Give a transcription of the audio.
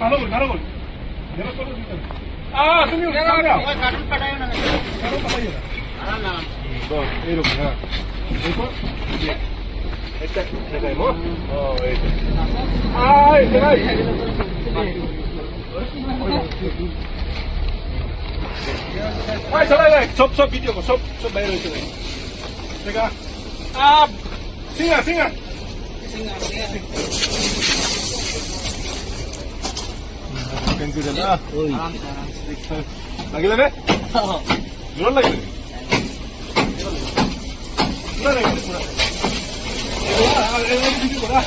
ভালো বল ভালো বল তুমি কার্টুন পাঠাইও না কার্টুন পাঠাইও না বস এইরকম হ্যাঁ দেখো এটা দেখাইবো ও এইটা আয় দেখাই আয় চলে যাই সব ভিডিও সব বাইরে হইছে দেখা সিঙ্গা লাগিলে নে জোর লাগিলে পুরা লাগিলে পুরা